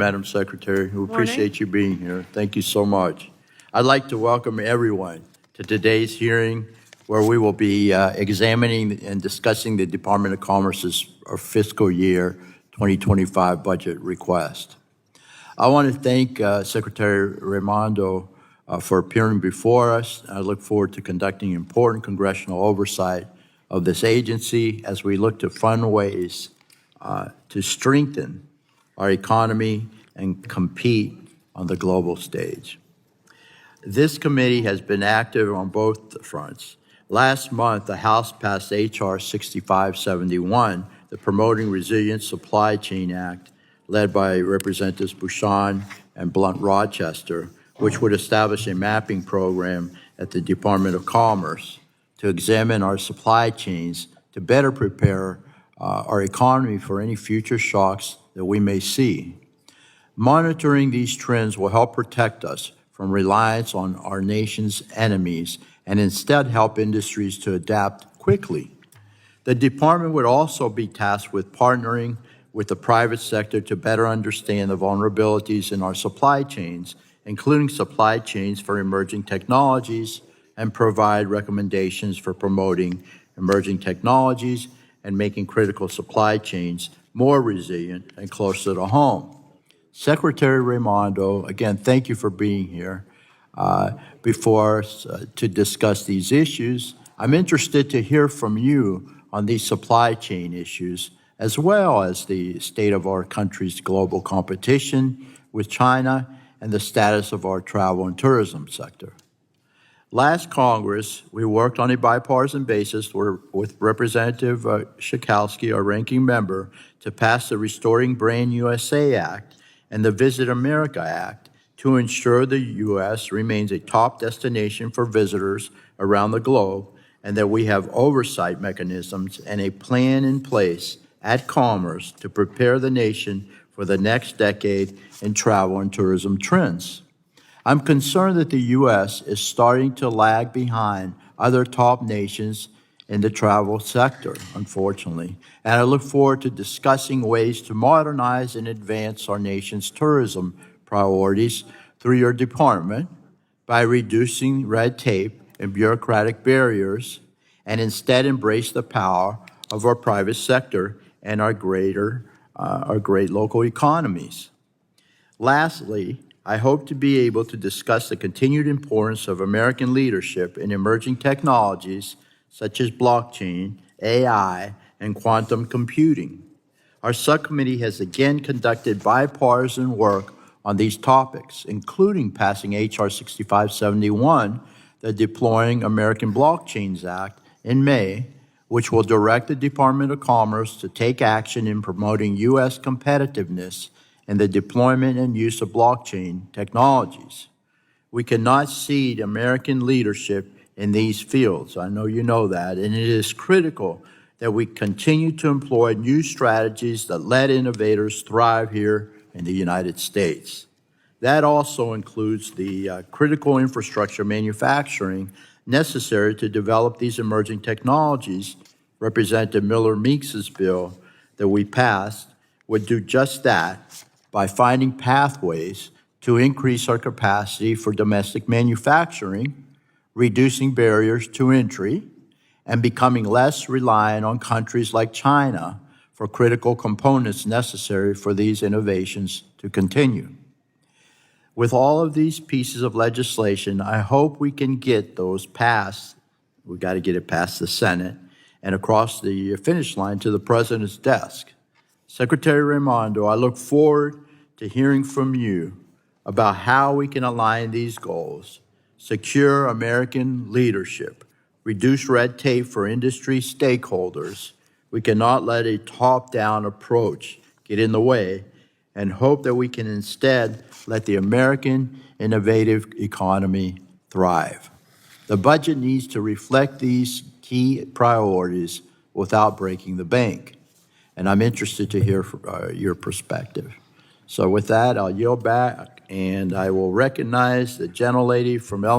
Madam Secretary. We Morning. appreciate you being here. Thank you so much. I'd like to welcome everyone to today's hearing where we will be examining and discussing the Department of Commerce's fiscal year 2025 budget request. I want to thank Secretary Raimondo for appearing before us. I look forward to conducting important congressional oversight of this agency as we look to fund ways to strengthen our economy and compete on the global stage. This committee has been active on both fronts. Last month, the House passed H.R. 6571, the Promoting Resilient Supply Chain Act, led by Representatives Bouchon and Blunt-Rochester, which would establish a mapping program at the Department of Commerce to examine our supply chains to better prepare our economy for any future shocks that we may see. Monitoring these trends will help protect us from reliance on our nation's enemies and instead help industries to adapt quickly. The department would also be tasked with partnering with the private sector to better understand the vulnerabilities in our supply chains, including supply chains for emerging technologies, and provide recommendations for promoting emerging technologies and making critical supply chains more resilient and closer to home. Secretary Raimondo, again, thank you for being here before us to discuss these issues. I'm interested to hear from you on these supply chain issues, as well as the state of our country's global competition with China and the status of our travel and tourism sector. Last Congress, we worked on a bipartisan basis with Representative Schakowsky, our ranking member, to pass the Restoring Brand USA Act and the Visit America Act to ensure the U.S. remains a top destination for visitors around the globe and that we have oversight mechanisms and a plan in place at Commerce to prepare the nation for the next decade in travel and tourism trends. I'm concerned that the U.S. is starting to lag behind other top nations in the travel sector, unfortunately, and I look forward to discussing ways to modernize and advance our nation's tourism priorities through your department by reducing red tape and bureaucratic barriers and instead embrace the power of our private sector and our great local economies. Lastly, I hope to be able to discuss the continued importance of American leadership in emerging technologies such as blockchain, AI, and quantum computing. Our subcommittee has again conducted bipartisan work on these topics, including passing H.R. 6571, the Deploying American Blockchains Act, in May, which will direct the Department of Commerce to take action in promoting U.S. competitiveness and the deployment and use of blockchain technologies. We cannot cede American leadership in these fields. I know you know that, and it is critical that we continue to employ new strategies that let innovators thrive here in the United States. That also includes the critical infrastructure manufacturing necessary to develop these emerging technologies. Representative Miller Meeks's bill that we passed would do just that by finding pathways to increase our capacity for domestic manufacturing, reducing barriers to entry, and becoming less reliant on countries like China for critical components necessary for these innovations to continue. With all of these pieces of legislation, I hope we can get those passed. We've got to get it past the Senate and across the finish line to the President's desk. Secretary Raimondo, I look forward to hearing from you about how we can align these goals, secure American leadership, reduce red tape for industry stakeholders. We cannot let a top-down approach get in the way, and hope that we can instead let the American innovative economy thrive. The budget needs to reflect these key priorities without breaking the bank. And I'm interested to hear your perspective. So with that, I'll yield back, and I will recognize the gentlelady from Illinois.